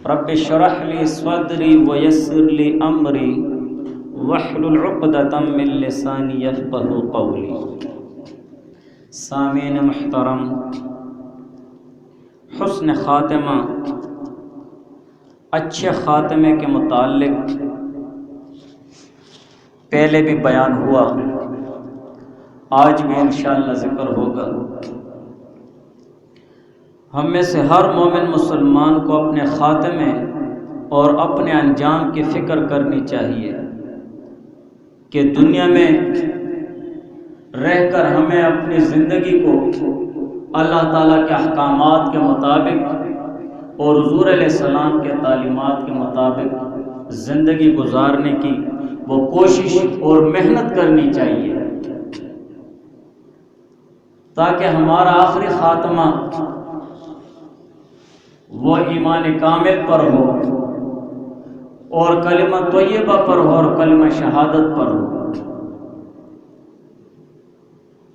رب اشرح لی صدری ویسر لی امری واحلل عقدۃ من لسانی یفقہوا قولی۔ سامعین محترم، حسن خاتمہ، اچھے خاتمے کے متعلق پہلے بھی بیان ہوا، آج بھی انشاءاللہ ذکر ہوگا۔ ہم میں سے ہر مومن مسلمان کو اپنے خاتمے اور اپنے انجام کی فکر کرنی چاہیے کہ دنیا میں رہ کر ہمیں اپنی زندگی کو اللہ تعالیٰ کے احکامات کے مطابق اور حضور علیہ السلام کے تعلیمات کے مطابق زندگی گزارنے کی وہ کوشش اور محنت کرنی چاہیے، تاکہ ہمارا آخری خاتمہ وہ ایمان کامل پر ہو اور کلمہ طیبہ پر ہو اور کلمہ شہادت پر ہو۔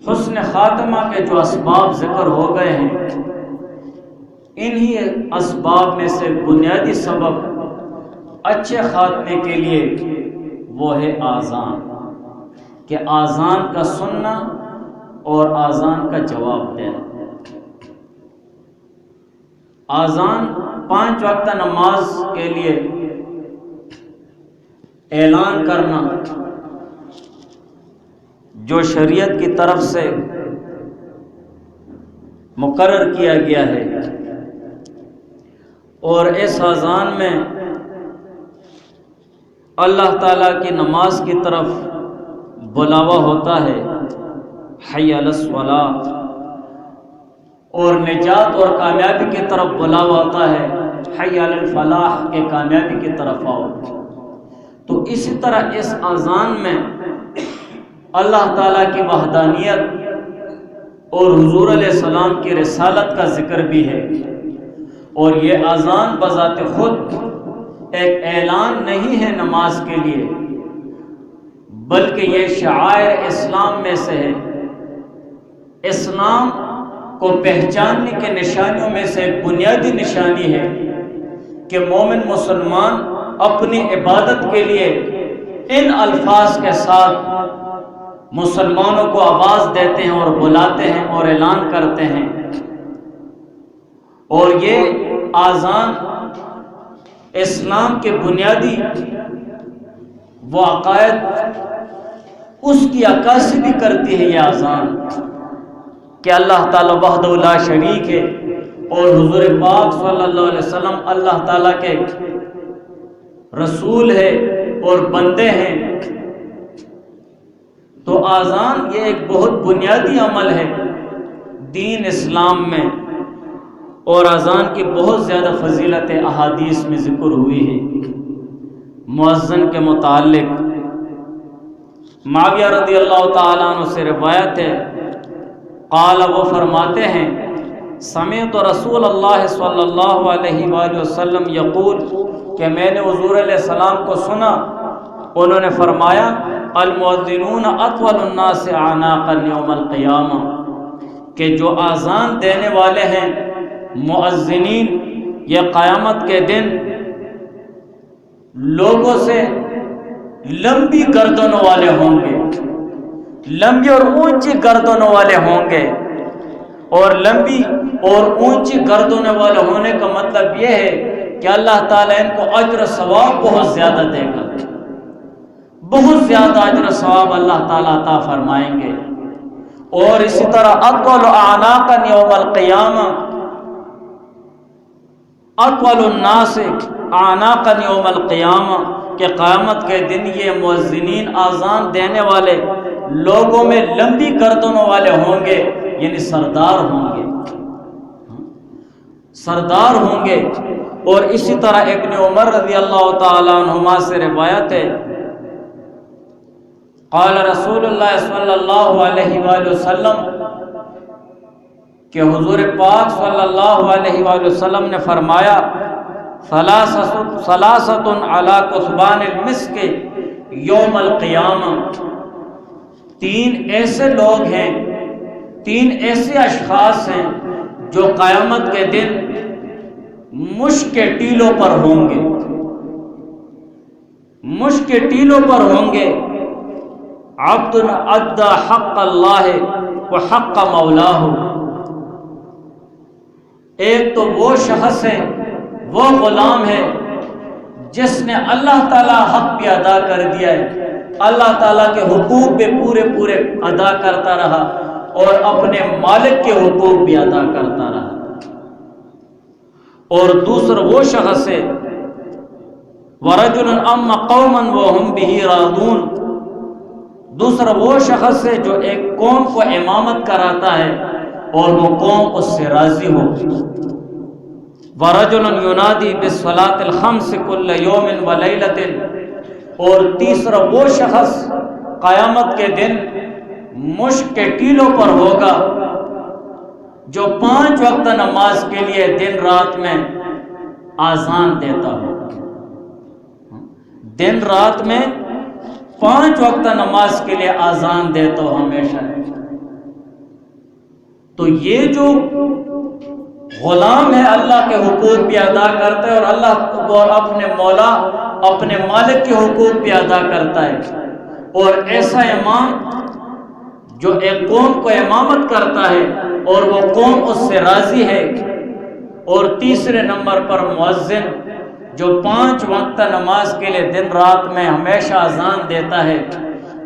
حسن خاتمہ کے جو اسباب ذکر ہو گئے ہیں، انہی اسباب میں سے بنیادی سبب اچھے خاتمے کے لیے وہ ہے آذان، کہ آذان کا سننا اور آذان کا جواب دینا۔ آذان 5 وقت نماز کے لیے اعلان کرنا جو شریعت کی طرف سے مقرر کیا گیا ہے، اور اس آذان میں اللہ تعالیٰ کی نماز کی طرف بلاوا ہوتا ہے، حی علی الصلاۃ، اور نجات اور کامیابی کی طرف بلاوا ہوتا ہے، حی علی الفلاح، کے کامیابی کی طرف آؤ۔ تو اسی طرح اس اذان میں اللہ تعالیٰ کی وحدانیت اور حضور علیہ السلام کی رسالت کا ذکر بھی ہے، اور یہ اذان بذات خود ایک اعلان نہیں ہے نماز کے لیے، بلکہ یہ شعائر اسلام میں سے ہے۔ اسلام کو پہچاننے کے نشانیوں میں سے ایک بنیادی نشانی ہے کہ مومن مسلمان اپنی عبادت کے لیے ان الفاظ کے ساتھ مسلمانوں کو آواز دیتے ہیں اور بلاتے ہیں اور اعلان کرتے ہیں، اور یہ آذان اسلام کے بنیادی وہ عقائد اس کی عکاسی بھی کرتی ہے۔ یہ آذان کہ اللہ تعالیٰ وحدہ لا شریک ہے اور حضور پاک صلی اللہ علیہ وسلم اللہ تعالیٰ کے رسول ہے اور بندے ہیں۔ تو آذان یہ ایک بہت بنیادی عمل ہے دین اسلام میں، اور آذان کی بہت زیادہ فضیلت احادیث میں ذکر ہوئی ہے۔ مؤذن کے متعلق معاویہ رضی اللہ تعالیٰ عنہ سے روایت ہے، قال، وہ فرماتے ہیں، سمعت رسول اللہ صلی اللہ علیہ وآلہ وسلم یقول، کہ میں نے حضور علیہ السلام کو سنا، انہوں نے فرمایا، المؤذنون اطول الناس اعناقا یوم القیامہ، کہ جو آذان دینے والے ہیں مؤذنین، یہ قیامت کے دن لوگوں سے لمبی گردنوں والے ہوں گے، لمبی اور اونچی گردنوں والے ہوں گے۔ اور لمبی اور اونچی گردنوں والے ہونے کا مطلب یہ ہے کہ اللہ تعالیٰ ان کو اجر و ثواب بہت زیادہ دے گا، بہت زیادہ اجر و ثواب اللہ تعالیٰ عطا فرمائیں گے۔ اور اسی طرح اطول اعناقا یوم القیامہ، اطول الناس اعناقا یوم القیامہ، کہ قیامت کے دن یہ مؤذنین آذان دینے والے لوگوں میں لمبی گردنوں والے ہوں گے، یعنی سردار ہوں گے، سردار ہوں گے۔ اور اسی طرح ابن عمر رضی اللہ تعالیٰ عنہما سے روایت ہے، قال رسول اللہ صلی اللہ علیہ وآلہ وسلم، کہ حضور پاک صلی اللہ علیہ وآلہ وسلم نے فرمایا، ثلاثۃ علی کثبان المسک یوم القیامہ، 3 ایسے لوگ ہیں، 3 ایسے اشخاص ہیں جو قیامت کے دن مشک کے ٹیلوں پر ہوں گے، مشک کے ٹیلوں پر ہوں گے۔ عبد ادى حق اللہ وحق مولاہ، ایک تو وہ شخص ہے، وہ غلام ہے جس نے اللہ تعالیٰ حق بھی ادا کر دیا ہے، اللہ تعالیٰ کے حقوق بھی پورے پورے ادا کرتا رہا اور اپنے مالک کے حقوق بھی ادا کرتا رہا۔ اور دوسرا وہ شخص ہے وَرَجُلٌ أَمَّ قَوْمًا وَهُمْ بِهِ رَاضُونَ، دوسرا وہ شخص ہے جو ایک قوم کو امامت کراتا ہے اور وہ قوم اس سے راضی ہو۔ وَرَجُلٌ يُنَادِي بِالصَّلَاةِ الْخَمْسِ كُلَّ يَوْمٍ وَلَيْلَةٍ، اور تیسرا وہ شخص قیامت کے دن مشک کے ٹیلوں پر ہوگا جو 5 وقت نماز کے لیے دن رات میں آذان دیتا ہو، دن رات میں 5 وقت نماز کے لیے آذان دیتا ہو ہمیشہ۔ تو یہ جو غلام ہے اللہ کے حقوق بھی ادا کرتا ہے اور اللہ اور اپنے مولا اپنے مالک کے حقوق بھی ادا کرتا ہے، اور ایسا امام جو ایک قوم کو امامت کرتا ہے اور وہ قوم اس سے راضی ہے، اور تیسرے نمبر پر مؤذن جو 5 وقت نماز کے لیے دن رات میں ہمیشہ اذان دیتا ہے۔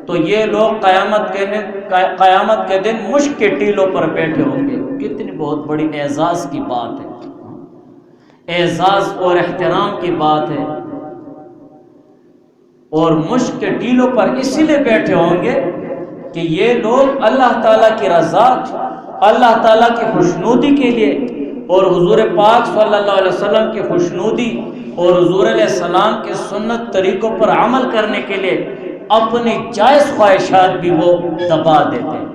تو یہ لوگ قیامت کے دن مشک کے ٹیلوں پر بیٹھے ہوں گے۔ کتنی بہت بڑی اعزاز کی بات ہے، اعزاز اور احترام کی بات ہے۔ اور مشک کے ٹیلوں پر اسی لیے بیٹھے ہوں گے کہ یہ لوگ اللہ تعالیٰ کی رضا، اللہ تعالیٰ کی خوشنودی کے لیے اور حضور پاک صلی اللہ علیہ وسلم کی خوشنودی اور حضور علیہ السلام کے سنت طریقوں پر عمل کرنے کے لیے اپنی جائز خواہشات بھی وہ دبا دیتے ہیں۔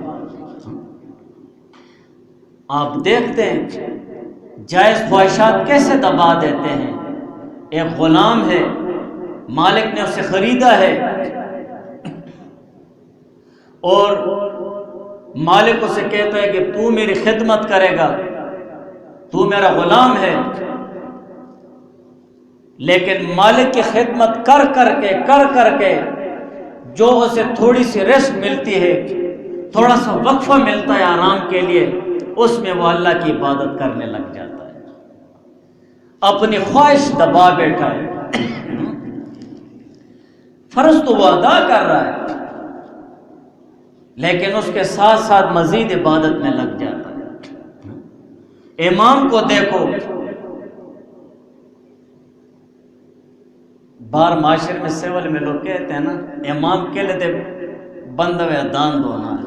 آپ دیکھتے ہیں جائز خواہشات کیسے دبا دیتے ہیں۔ ایک غلام ہے، مالک نے اسے خریدا ہے اور مالک اسے کہتا ہے کہ تو میری خدمت کرے گا، تو میرا غلام ہے، لیکن مالک کی خدمت کر کر کے جو اسے تھوڑی سی ریسٹ ملتی ہے، تھوڑا سا وقفہ ملتا ہے آرام کے لیے، اس میں وہ اللہ کی عبادت کرنے لگ جاتا ہے، اپنی خواہش دبا بیٹھا ہے۔ فرض تو وہ ادا کر رہا ہے لیکن اس کے ساتھ ساتھ مزید عبادت میں لگ جاتا ہے۔ امام کو دیکھو، باہر معاشرے میں سیول میں لوگ کہتے ہیں نا، امام کے لیے بندہ وے دان دونا ہے،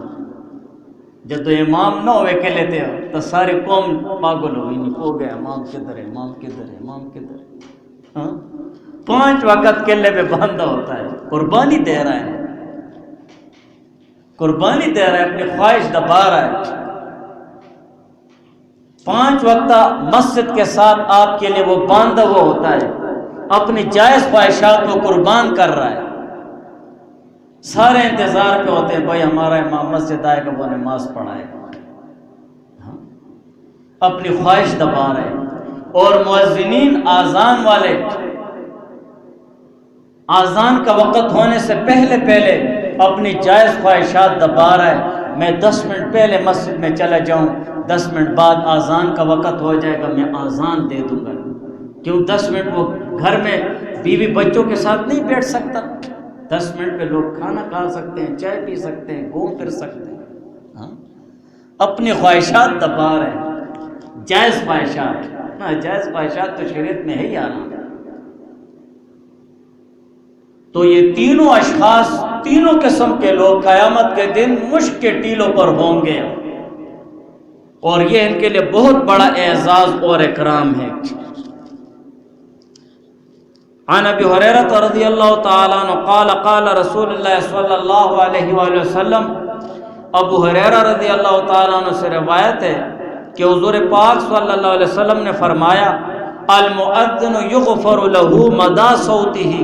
جب تو امام نہ ہوئے کے لیتے ہو تو ساری قوم پاگل ہوئی، نہیں ہو گیا امام کدھر ہے، امام کدھر ہے، امام کدھر ہے۔ ہاں 5 وقت کے لیے پہ بندہ ہوتا ہے، قربانی دے رہا ہے، قربانی دے رہا ہے، اپنی خواہش دبا رہا ہے۔ 5 وقت مسجد کے ساتھ آپ کے لیے وہ باندھا ہوا ہوتا ہے، اپنی جائز خواہشات کو قربان کر رہا ہے۔ سارے انتظار پہ ہوتے ہیں بھائی ہمارا امام مسجد آئے گا، وہ نماز پڑھائے گا، اپنی خواہش دبا رہے ہیں۔ اور مؤذنین آذان والے آذان کا وقت ہونے سے پہلے اپنی جائز خواہشات دبا رہا ہے، میں 10 منٹ پہلے مسجد میں چلا جاؤں، 10 منٹ بعد آذان کا وقت ہو جائے گا، میں آذان دے دوں گا۔ کیوں 10 منٹ وہ گھر میں بیوی بچوں کے ساتھ نہیں بیٹھ سکتا؟ 10 منٹ پہ لوگ کھانا کھا سکتے ہیں، چائے پی سکتے ہیں، گھوم پھر سکتے ہیں۔ ہاں اپنی خواہشات دبا رہے ہیں، جائز خواہشات، جائز خواہشات تو شریعت میں ہے ہی آرام۔ تو یہ تینوں اشخاص، تینوں قسم کے لوگ قیامت کے دن مشک کے ٹیلوں پر ہوں گے، اور یہ ان کے لیے بہت بڑا اعزاز اور اکرام ہے۔ عن ابی ہریرہ رضی اللہ تعالی عنہ قال قال رسول اللہ صلی اللہ علیہ وآلہ وسلم، ابو ہریرہ رضی اللہ تعالی عنہ سے روایت ہے کہ حضور پاک صلی اللہ علیہ وسلم نے فرمایا، المؤذن یغفر له مدى صوته،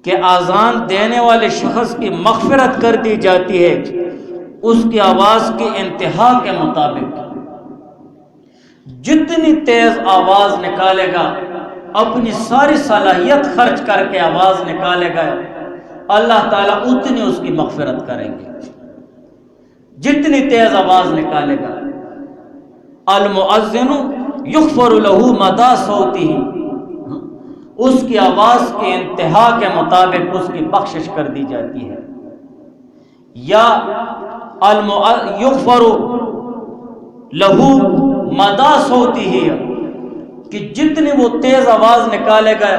کہ آذان دینے والے شخص کی مغفرت کر دی جاتی ہے اس کی آواز کی انتہا کے مطابق، جتنی تیز آواز نکالے گا، اپنی ساری صلاحیت خرچ کر کے آواز نکالے گا، اللہ تعالیٰ اتنی اس کی مغفرت کریں گے، جتنی تیز آواز نکالے گا۔ المؤذن یغفر له مدى صوته، اس کی آواز کے انتہا کے مطابق اس کی بخشش کر دی جاتی ہے۔ یا یغفر له مدى صوته، کہ جتنی وہ تیز آواز نکالے گا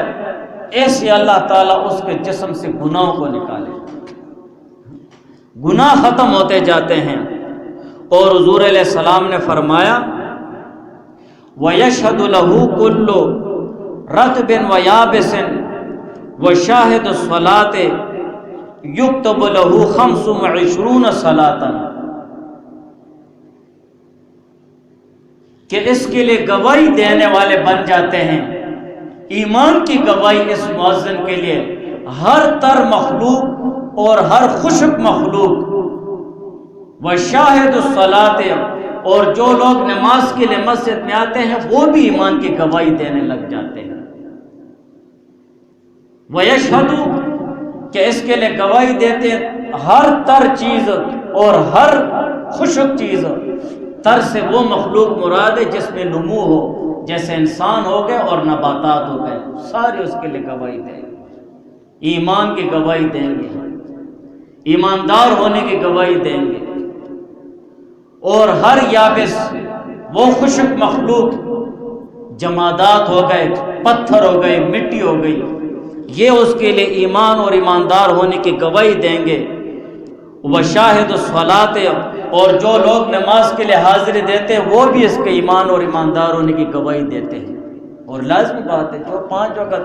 ایسے اللہ تعالیٰ اس کے جسم سے گناہوں کو نکالے، گناہ ختم ہوتے جاتے ہیں۔ اور حضور علیہ السلام نے فرمایا وَيَشْهَدُ لَهُ كُلُّ رَطْبٍ وَيَابِسٍ وَشَاهِدُ الصَّلَاةِ يُكْتَبُ لَهُ 25 صَلَاةً، کہ اس کے لیے گواہی دینے والے بن جاتے ہیں۔ ایمان کی گواہی اس مؤذن کے لیے ہر تر مخلوق اور ہر خشک مخلوق، وشاہد الصلاۃ، اور جو لوگ نماز کے لیے مسجد میں آتے ہیں وہ بھی ایمان کی گواہی دینے لگ جاتے ہیں۔ ویشہد، کہ اس کے لیے گواہی دیتے ہیں ہر تر چیز اور ہر خشک چیز۔ تر سے وہ مخلوق مراد ہے جس میں نمو ہو، جیسے انسان ہو گئے اور نباتات ہو گئے، سارے اس کے لیے گواہی دیں گے، ایمان کی گواہی دیں گے، ایماندار ہونے کی گواہی دیں گے۔ اور ہر یابس، وہ خشک مخلوق، جمادات ہو گئے، پتھر ہو گئے، مٹی ہو گئی، یہ اس کے لیے ایمان اور ایماندار ہونے کی گواہی دیں گے۔ وشاہد الصلاۃ، اور جو لوگ نماز کے لیے حاضری دیتے ہیں وہ بھی اس کے ایمان اور ایماندار ہونے کی گواہی دیتے ہیں۔ اور لازمی بات ہے جو 5 وقت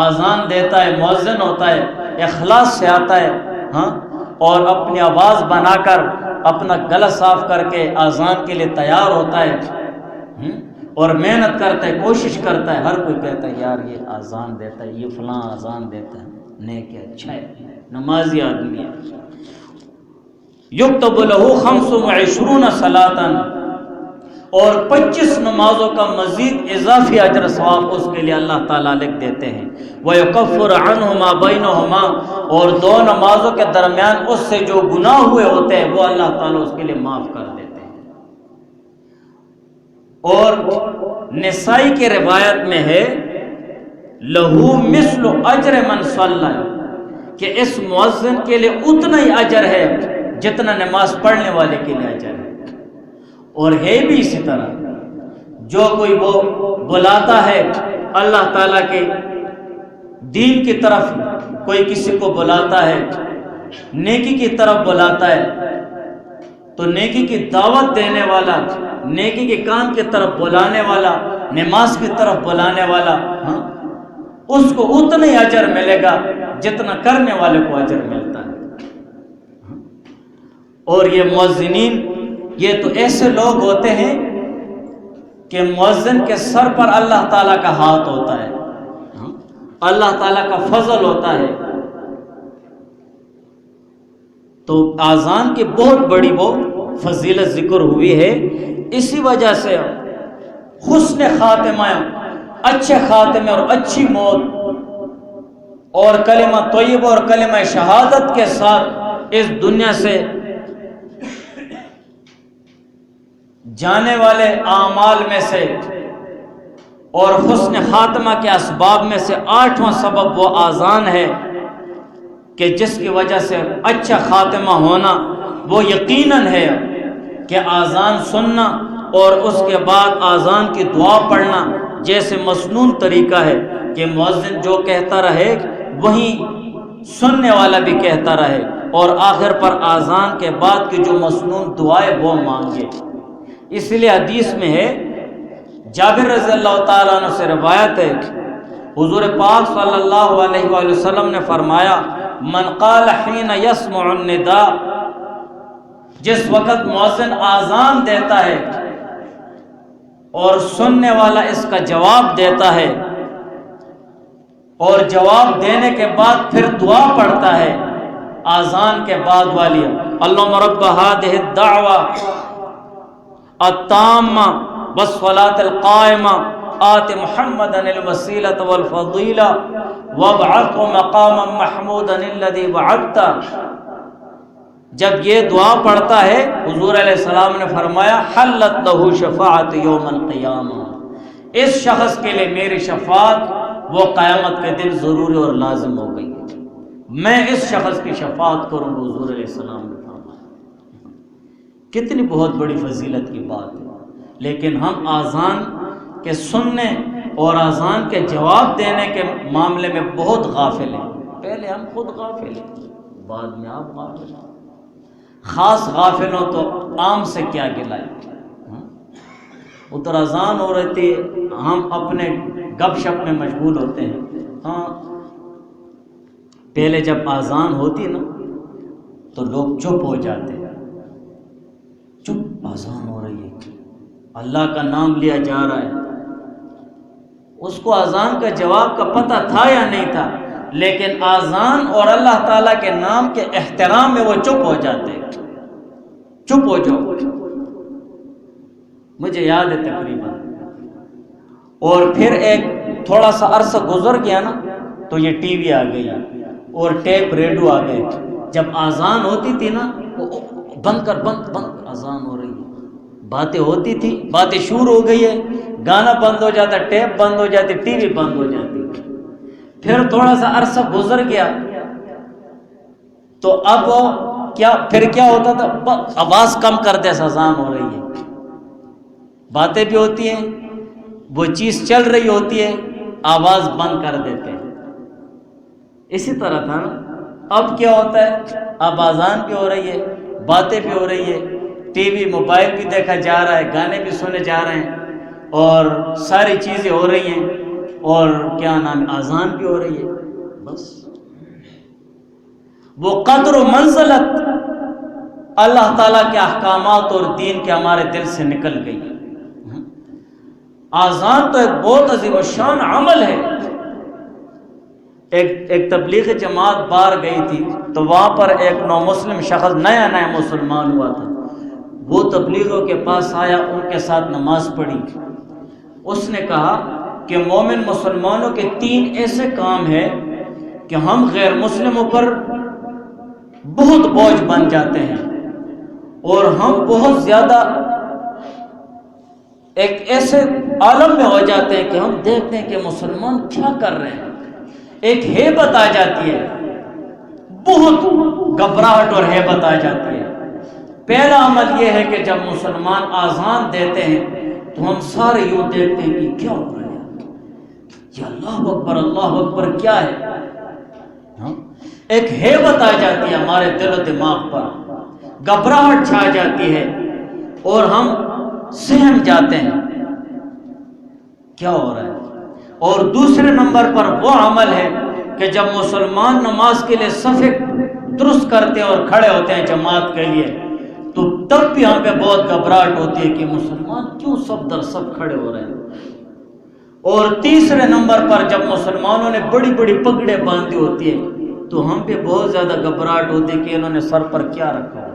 اذان دیتا ہے، مؤذن ہوتا ہے، اخلاص سے آتا ہے، اور اپنی آواز بنا کر اپنا گلا صاف کر کے اذان کے لیے تیار ہوتا ہے اور محنت کرتا ہے، کوشش کرتا ہے۔ ہر کوئی کہتا ہے یار یہ اذان دیتا ہے، یہ فلاں اذان دیتا ہے، نیک ہے، اچھا ہے، نمازی آدمی ہے۔ یکتب لہ 25 صلاۃً، اور 25 نمازوں کا مزید اضافی اجر ثواب اس کے لیے اللہ تعالیٰ لکھ دیتے ہیں۔ وَيُكَفِّرُ عَنْهُ مَا بَيْنَهُمَا، اور 2 نمازوں کے درمیان اس سے جو گناہ ہوئے ہوتے ہیں وہ اللہ تعالیٰ اس کے لیے معاف کر دیتے ہیں۔ اور نسائی کی روایت میں ہے لہو مثل اجر من صلی، کہ اس مؤذن کے لیے اتنا ہی اجر ہے جتنا نماز پڑھنے والے کے لیے اجر ہے۔ اور ہے بھی اسی طرح، جو کوئی وہ بلاتا ہے اللہ تعالیٰ کے دین کی طرف، کوئی کسی کو بلاتا ہے، نیکی کی طرف بلاتا ہے، تو نیکی کی دعوت دینے والا، نیکی کے کام کی طرف بلانے والا، نماز کی طرف بلانے والا، اس کو اتنا ہی اجر ملے گا جتنا کرنے والے کو اجر ملتا ہے۔ اور یہ مؤذنین، یہ تو ایسے لوگ ہوتے ہیں کہ مؤذن کے سر پر اللہ تعالیٰ کا ہاتھ ہوتا ہے، اللہ تعالیٰ کا فضل ہوتا ہے۔ تو اذان کی بہت بڑی وہ فضیلت ذکر ہوئی ہے، اسی وجہ سے حسن خاتمہ، اچھے خاتمے اور اچھی موت اور کلمہ طیبہ اور کلمہ شہادت کے ساتھ اس دنیا سے جانے والے اعمال میں سے اور حسن خاتمہ کے اسباب میں سے 8واں سبب وہ اذان ہے، کہ جس کی وجہ سے اچھا خاتمہ ہونا وہ یقیناً ہے کہ اذان سننا اور اس کے بعد اذان کی دعا پڑھنا جیسے مسنون طریقہ ہے کہ مؤذن جو کہتا رہے وہی سننے والا بھی کہتا رہے، اور آخر پر اذان کے بعد کی جو مسنون دعائیں وہ مانگے۔ اس لیے حدیث میں ہے، جابر رضی اللہ تعالیٰ عنہ سے روایت ہے، حضور پاک صلی اللہ علیہ وآلہ وسلم نے فرمایا من قال حین یسمع النداء، جس وقت مؤذن اذان دیتا ہے اور سننے والا اس کا جواب دیتا ہے، اور جواب دینے کے بعد پھر دعا پڑھتا ہے اذان کے بعد والی، اللہم رب هذه الدعوة التامة والصلاۃ القائمہ آت محمدا الوسیلۃ والفضیلہ وابعثہ مقاما محمودا الذی وعدتہ. جب یہ دعا پڑھتا ہے حضور علیہ السلام نے فرمایا حلت لہ شفاعت یوم القیامہ، اس شخص کے لیے میری شفاعت وہ قیامت کے دن ضروری اور لازم ہو گئی ہے، میں اس شخص کی شفاعت کروں گا. حضور علیہ السلام نے فرمایا. کتنی بہت بڑی فضیلت کی بات ہے. لیکن ہم اذان کے سننے اور اذان کے جواب دینے کے معاملے میں بہت غافل ہیں. پہلے ہم خود غافل ہیں، بعد میں آپ غافل ہیں. خاص غافل ہو تو عام سے کیا گلائیں. ادھر اذان ہو رہی تھی، ہم اپنے گپ شپ میں مشغول ہوتے ہیں. ہاں پہلے جب اذان ہوتی نا تو لوگ چپ ہو جاتے ہیں. چپ، اذان ہو رہی ہے، اللہ کا نام لیا جا رہا ہے. اس کو اذان کا جواب کا پتہ تھا یا نہیں تھا، لیکن اذان اور اللہ تعالیٰ کے نام کے احترام میں وہ چپ ہو جاتے ہیں. چپ ہو جاؤ. مجھے یاد ہے تقریباً. اور پھر ایک تھوڑا سا عرصہ گزر گیا نا تو یہ ٹی وی آ گئی اور ٹیپ ریڈیو آ گئے. جب اذان ہوتی تھی نا بند کر، بند بند، اذان ہو رہی ہے. باتیں ہوتی تھی، باتیں شروع ہو گئی ہے، گانا بند ہو جاتا، ٹیپ بند ہو جاتی، ٹی وی بند ہو جاتی. پھر تھوڑا سا عرصہ گزر گیا تو اب کیا ہوتا تھا، آواز کم کر دے، اذان ہو رہی ہے، باتیں بھی ہوتی ہیں، وہ چیز چل رہی ہوتی ہے، آواز بند کر دیتے ہیں. اسی طرح تھا نا. اب کیا ہوتا ہے، اب اذان بھی ہو رہی ہے، باتیں بھی ہو رہی ہے، ٹی وی موبائل بھی دیکھا جا رہا ہے، گانے بھی سنے جا رہے ہیں، اور ساری چیزیں ہو رہی ہیں، اور کیا نام، اذان بھی ہو رہی ہے. بس وہ قدر و منزلت اللہ تعالیٰ کے احکامات اور دین کے ہمارے دل سے نکل گئی. اذان تو ایک بہت عظیم الشان عمل ہے. ایک تبلیغ جماعت باہر گئی تھی تو وہاں پر ایک نو مسلم شخص نیا مسلمان ہوا تھا. وہ تبلیغوں کے پاس آیا، ان کے ساتھ نماز پڑھی. اس نے کہا کہ مومن مسلمانوں کے 3 ایسے کام ہیں کہ ہم غیر مسلموں پر بہت بوجھ بن جاتے ہیں، اور ہم بہت زیادہ ایک ایسے عالم میں ہو جاتے ہیں کہ ہم دیکھتے ہیں کہ مسلمان کیا کر رہے ہیں. ایک ہیبت آ جاتی ہے، بہت گھبراہٹ اور ہیبت آ جاتی ہے. پہلا عمل یہ ہے کہ جب مسلمان اذان دیتے ہیں تو ہم سارے یوں دیکھتے ہیں کہ کیا ہو رہا ہے، یہ اللہ اکبر کیا ہے. ایک ہیبت آ جاتی ہے ہمارے دل و دماغ پر، گھبراہٹ چھا جاتی ہے، اور ہم سہم جاتے ہیں کیا ہو رہا ہے. اور دوسرے نمبر پر وہ عمل ہے کہ جب مسلمان نماز کے لیے صف درست کرتے ہیں اور کھڑے ہوتے ہیں جماعت کے لیے، تو تب بھی ہم پہ بہت گھبراہٹ ہوتی ہے کہ مسلمان کیوں سب در سب کھڑے ہو رہے ہیں. اور تیسرے نمبر پر جب مسلمانوں نے بڑی بڑی پگڑیں باندھی ہوتی ہے تو ہم پہ بہت زیادہ گھبراہٹ ہوتی ہے کہ انہوں نے سر پر کیا رکھا ہے.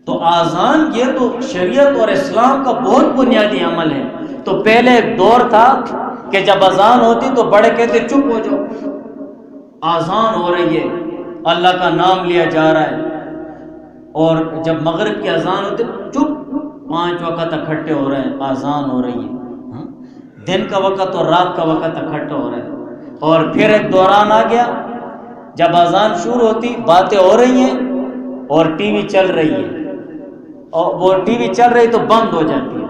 تو اذان یہ تو شریعت اور اسلام کا بہت بنیادی عمل ہے. تو پہلے ایک دور تھا کہ جب اذان ہوتی تو بڑے کہتے چپ ہو جاؤ، اذان ہو رہی ہے، اللہ کا نام لیا جا رہا ہے. اور جب مغرب کی اذان ہوتی چپ، 5 وقت اکٹھے ہو رہے ہیں، اذان ہو رہی ہے، دن کا وقت اور رات کا وقت اکٹھے ہو رہے ہیں. اور پھر ایک دوران آ گیا جب اذان شروع ہوتی باتیں ہو رہی ہیں اور ٹی وی چل رہی ہے، اور وہ ٹی وی چل رہی تو بند ہو جاتی ہے.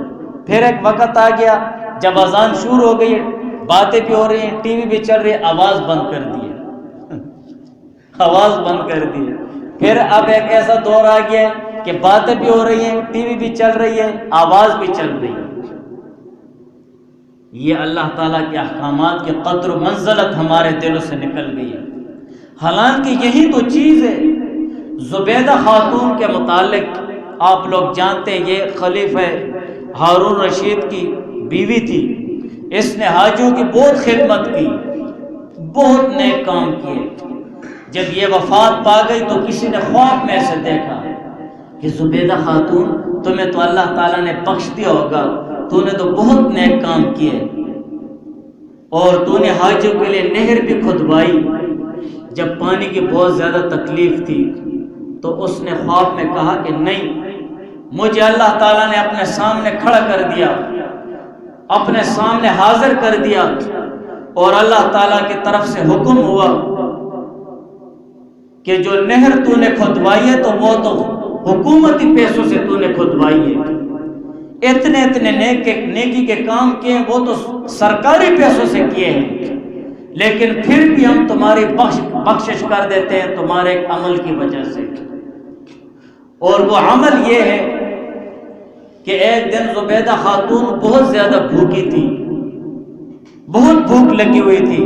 پھر ایک وقت آ گیا جب اذان شروع ہو گئی، باتیں بھی ہو رہی ہیں، ٹی وی بھی چل رہی ہے، آواز بند کر دی ہے، آواز بند کر دی ہے. پھر اب ایک ایسا دور آ گیا کہ باتیں بھی ہو رہی ہیں، ٹی وی بھی چل رہی ہے، آواز بھی چل رہی ہے. یہ اللہ تعالیٰ کے احکامات کی قدر و منزلت ہمارے دلوں سے نکل گئی ہے. حالانکہ یہی تو چیز ہے. زبیدہ خاتون کے متعلق آپ لوگ جانتے ہیں، یہ خلیفہ ہارون رشید کی بیوی تھی. اس نے حاجیوں کی بہت خدمت کی، بہت نیک کام کیے. جب یہ وفات پا گئی تو کسی نے خواب میں سے دیکھا کہ زبیدہ خاتون تمہیں تو اللہ تعالیٰ نے بخش دیا ہوگا، تو نے تو بہت نیک کام کیے، اور تو نے حاجیوں کے لیے نہر بھی کھدوائی۔ جب پانی کی بہت زیادہ تکلیف تھی تو اس نے خواب میں کہا کہ نہیں، مجھے اللہ تعالیٰ نے اپنے سامنے کھڑا کر دیا، اپنے سامنے حاضر کر دیا، اور اللہ تعالیٰ کی طرف سے حکم ہوا کہ جو نہر تو نے کھدوائی ہے تو وہ تو حکومتی پیسوں سے تو نے کھدوائی ہے، اتنے اتنے نیکی کے کام کیے وہ تو سرکاری پیسوں سے کیے ہیں، لیکن پھر بھی ہم تمہاری بخشش کر دیتے ہیں تمہارے ایک عمل کی وجہ سے۔ اور وہ عمل یہ ہے کہ ایک دن زبیدہ خاتون بہت زیادہ بھوکی تھی، بہت بھوک لگی ہوئی تھی،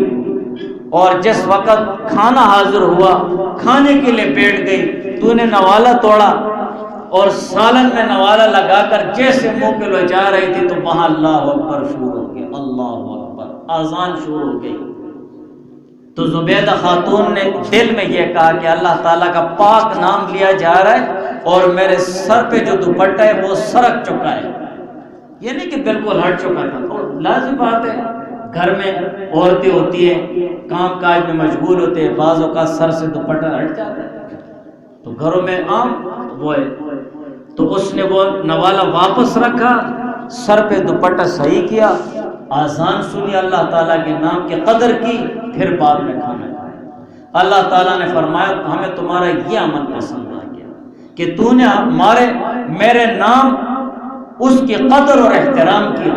اور جس وقت کھانا حاضر ہوا کھانے کے لیے بیٹھ گئی، تو نے نوالا توڑا اور سالن میں نوالا لگا کر جیسے منہ کے لے جا رہی تھی تو وہاں اللہ اکبر شروع ہو گیا، اللہ اکبر، آذان شروع ہو گئی۔ تو زبیدہ خاتون نے دل میں یہ کہا کہ اللہ تعالیٰ کا پاک نام لیا جا رہا ہے اور میرے سر پہ جو دوپٹہ ہے وہ سرک چکا ہے، یہ نہیں کہ بالکل ہٹ چکا تھا، اور لازم بات ہے گھر میں عورتیں ہوتی ہیں کام کاج میں مشغول ہوتے ہیں، بعض اوقات سر سے دوپٹہ ہٹ جاتا ہے، تو گھروں میں عام وہ ہے۔ تو اس نے وہ نوالا واپس رکھا، سر پہ دوپٹہ صحیح کیا، آذان سنی، اللہ تعالیٰ کے نام کی قدر کی، پھر بعد میں کھانا کھایا۔ اللہ تعالیٰ نے فرمایا ہمیں تمہارا یہ عمل پسند آ گیا کہ تو نے میرے نام اس کی قدر اور احترام کیا،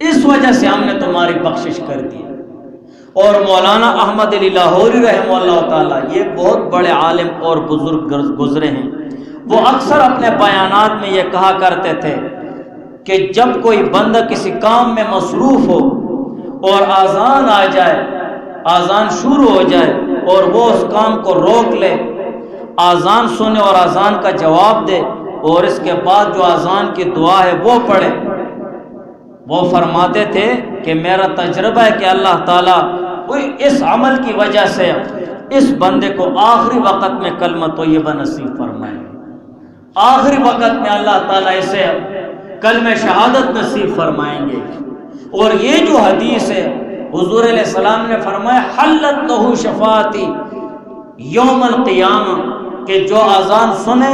اس وجہ سے ہم نے تمہاری بخشش کر دی۔ اور مولانا احمد علی لاہوری رحمہ اللہ تعالیٰ، یہ بہت بڑے عالم اور بزرگ گزرے ہیں، وہ اکثر اپنے بیانات میں یہ کہا کرتے تھے کہ جب کوئی بندہ کسی کام میں مصروف ہو اور آذان آ جائے، آذان شروع ہو جائے اور وہ اس کام کو روک لے، آذان سنے اور آذان کا جواب دے، اور اس کے بعد جو آذان کی دعا ہے وہ پڑھے، وہ فرماتے تھے کہ میرا تجربہ ہے کہ اللہ تعالیٰ اس عمل کی وجہ سے اس بندے کو آخری وقت میں کلمہ طیبہ نصیب فرمائے، آخری وقت میں اللہ تعالیٰ اسے کلمہ شہادت نصیب فرمائیں گے۔ اور یہ جو حدیث ہے حضور علیہ السلام نے فرمایا حلت لہ شفاعتی یوم القیامہ، کہ جو آذان سنے،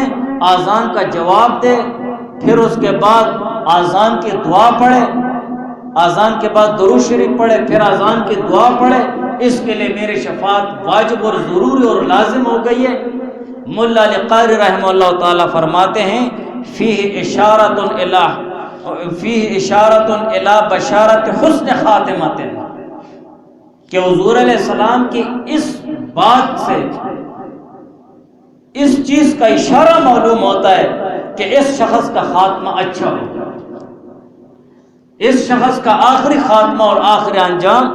آذان کا جواب دے، پھر اس کے بعد آذان کی دعا پڑھے، آذان کے بعد درود شریف پڑھے، پھر آذان کی دعا پڑھے، اس کے لیے میری شفاعت واجب اور ضروری اور لازم ہو گئی ہے۔ ملا علی قاری رحمہ اللہ تعالیٰ فرماتے ہیں فیہ اشارۃ الی بشارت حسن خاتمۃ، کہ حضور علیہ السلام کی اس بات سے اس چیز کا اشارہ معلوم ہوتا ہے کہ اس شخص کا خاتمہ اچھا ہوگا، اس شخص کا آخری خاتمہ اور آخری انجام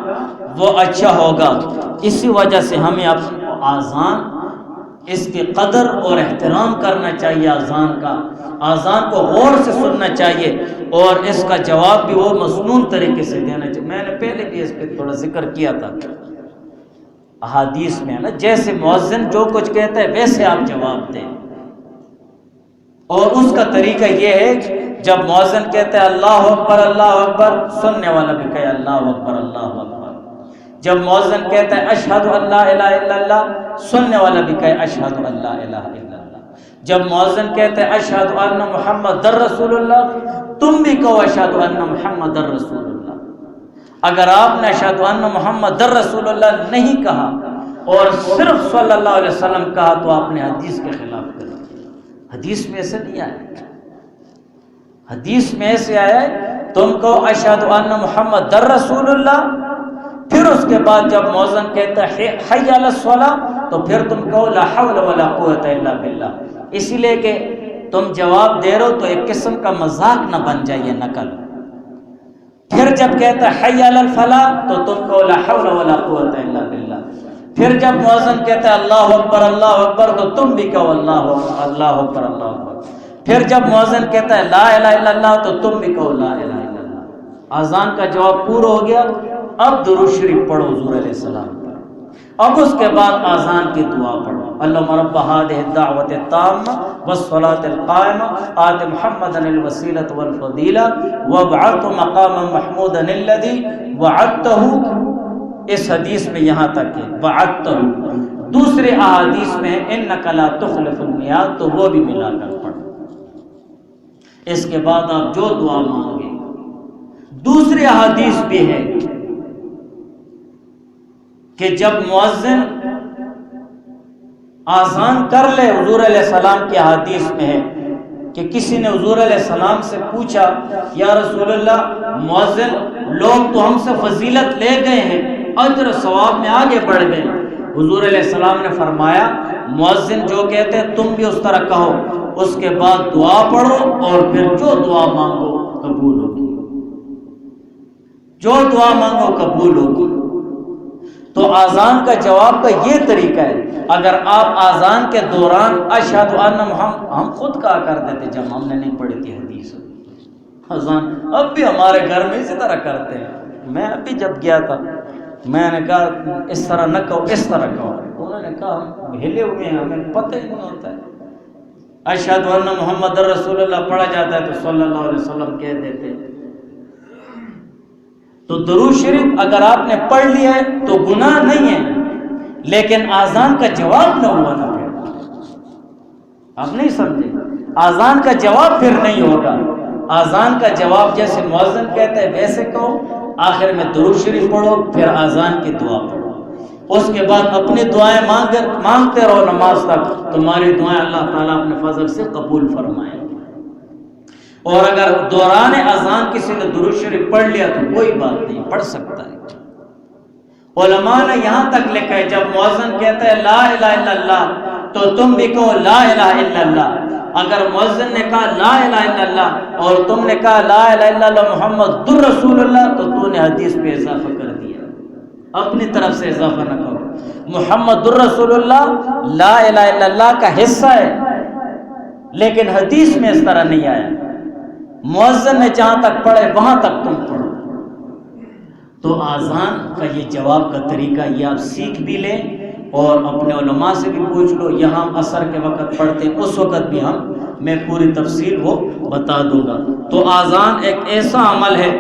وہ اچھا ہوگا۔ اسی وجہ سے ہمیں اپنے آذان، اس کی قدر اور احترام کرنا چاہیے، آذان کو غور سے سننا چاہیے، اور اس کا جواب بھی وہ مسنون طریقے سے دینا چاہیے۔ میں نے پہلے بھی اس پہ تھوڑا ذکر کیا تھا، احادیث میں ہے نا، جیسے مؤذن جو کچھ کہتا ہے ویسے آپ جواب دیں، اور اس کا طریقہ یہ ہے جب مؤذن کہتا ہے اللہ اکبر، سننے والا بھی کہے اللہ اکبر اللہ اکبر۔ جب مؤذن کہتا ہے اشہد ان لا الہ الا اللہ، سننے والا بھی کہے اشہد ان لا الہ الا اللہ۔ جب مؤذن کہتا ہے اشہد ان محمد رسول اللہ، تم بھی کہو اشہد ان محمد رسول اللہ۔ اگر آپ نے اشہد ان محمد رسول اللہ نہیں کہا اور صرف صلی اللہ علیہ وسلم کہا تو آپ نے حدیث کے خلاف کر دیا۔ حدیث میں ایسے نہیں آیا، حدیث میں ایسے آیا ہے تم کہو اشہد ان محمد رسول اللہ، پھر اس کے بعد جب مؤذن کہتا ہے حی علی الصلاۃ تو پھر تم کہو لا حول ولا قوت الا باللہ، اسی لیے کہ تم جواب دے رہے ہو تو ایک قسم کا مذاق نہ بن جائے نقل۔ پھر جب کہتا ہے حی علی الفلاح تو تم کہو لا حول ولا قوت الا باللہ۔ پھر جب مؤذن کہتا ہے اللہ اکبر تو تم بھی کہو اللہ اکبر اللہ اکبر۔ پھر جب مؤذن کہتا ہے لا الہ الا اللہ تو تم بھی کہو لا الہ الا اللہ۔ اذان کا جواب پورا ہو گیا، اب درود شریف پڑھو حضور علیہ السلام پر۔ اب اس کے بعد آذان کی دعا پڑھو، اللہم رب هذه الدعوة التامة والصلاة القائمة آت محمدا الوسیلۃ والفضیلہ وابعثه مقاما محمودا الذی وعدته۔ اس حدیث میں یہاں تک ہے وعدته، دوسرے احادیث میں انک لا تخلف المیعاد، تو وہ بھی ملا کر پڑھو۔ اس کے بعد آپ جو دعا مانگے، دوسری احادیث بھی ہے کہ جب مؤذن آذان کر لے، حضور علیہ السلام کی حدیث میں ہے کہ کسی نے حضور علیہ السلام سے پوچھا یا رسول اللہ، مؤذن لوگ تو ہم سے فضیلت لے گئے ہیں، اجر ثواب میں آگے بڑھ گئے۔ حضور علیہ السلام نے فرمایا مؤذن جو کہتے ہیں تم بھی اس طرح کہو، اس کے بعد دعا پڑھو اور پھر جو دعا مانگو قبول ہوگی، جو دعا مانگو قبول ہوگی۔ تو آذان کا جواب کا یہ طریقہ ہے، اگر آپ آذان کے دوران اشہد ان محمد، ہم خود کہا کرتے تھے جب ہم نے نہیں پڑھی تھی حدیث، آذان اب بھی ہمارے گھر میں اسی طرح کرتے ہیں۔ میں ابھی جب گیا تھا میں نے کہا اس طرح نہ کہو، اس طرح کہو، انہوں نے کہا ہم ہلے ہوئے ہیں، ہمیں پتہ ہی نہیں ہوتا ہے، اشہد ان محمد رسول اللہ پڑھا جاتا ہے تو صلی اللہ علیہ وسلم کہہ دیتے۔ تو درود شریف اگر آپ نے پڑھ لیا ہے تو گناہ نہیں ہے، لیکن آذان کا جواب نہ ہوا نا، پھر آپ نہیں سمجھے، آذان کا جواب پھر نہیں ہوگا۔ آذان کا جواب جیسے مؤذن کہتا ہے ویسے کہو، آخر میں درود شریف پڑھو، پھر آذان کی دعا پڑھو، اس کے بعد اپنی دعائیں مانگتے رہو نماز تک، تمہاری دعائیں اللہ تعالیٰ اپنے فضل سے قبول فرمائیں گے۔ اور اگر دوران اذان کسی نے درود شریف پڑھ لیا تو کوئی بات نہیں، پڑھ سکتا ہے۔ علماء نے یہاں تک لکھا ہے جب مؤذن کہتا ہے لا الہ الا اللہ تو تم بھی کہو لا الہ الا اللہ۔ اگر مؤذن نے کہا لا الہ الا اللہ اور تم نے کہا لا الہ الا اللہ محمد رسول اللہ تو تو نے حدیث پہ اضافہ کر دیا، اپنی طرف سے اضافہ نہ کرو۔ محمد رسول اللہ لا الہ الا اللہ کا حصہ ہے، لیکن حدیث میں اس طرح نہیں آیا، مؤذن نے جہاں تک پڑھے وہاں تک تم پڑھو۔ تو آذان کا یہ جواب کا طریقہ یہ آپ سیکھ بھی لیں اور اپنے علماء سے بھی پوچھ لو۔ یہاں عصر کے وقت پڑھتے ہیں، اس وقت بھی میں پوری تفصیل وہ بتا دوں گا۔ تو آذان ایک ایسا عمل ہے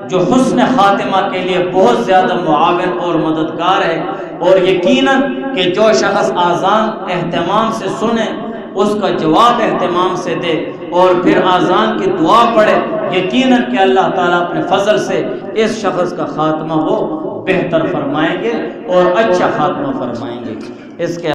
جو حسن خاتمہ کے لیے بہت زیادہ معاون اور مددگار ہے، اور یقیناً کہ جو شخص آذان اہتمام سے سنے، اس کا جواب اہتمام سے دے اور پھر آذان کی دعا پڑھے، یقیناً کہ اللہ تعالیٰ اپنے فضل سے اس شخص کا خاتمہ وہ بہتر فرمائیں گے اور اچھا خاتمہ فرمائیں گے۔ اس کے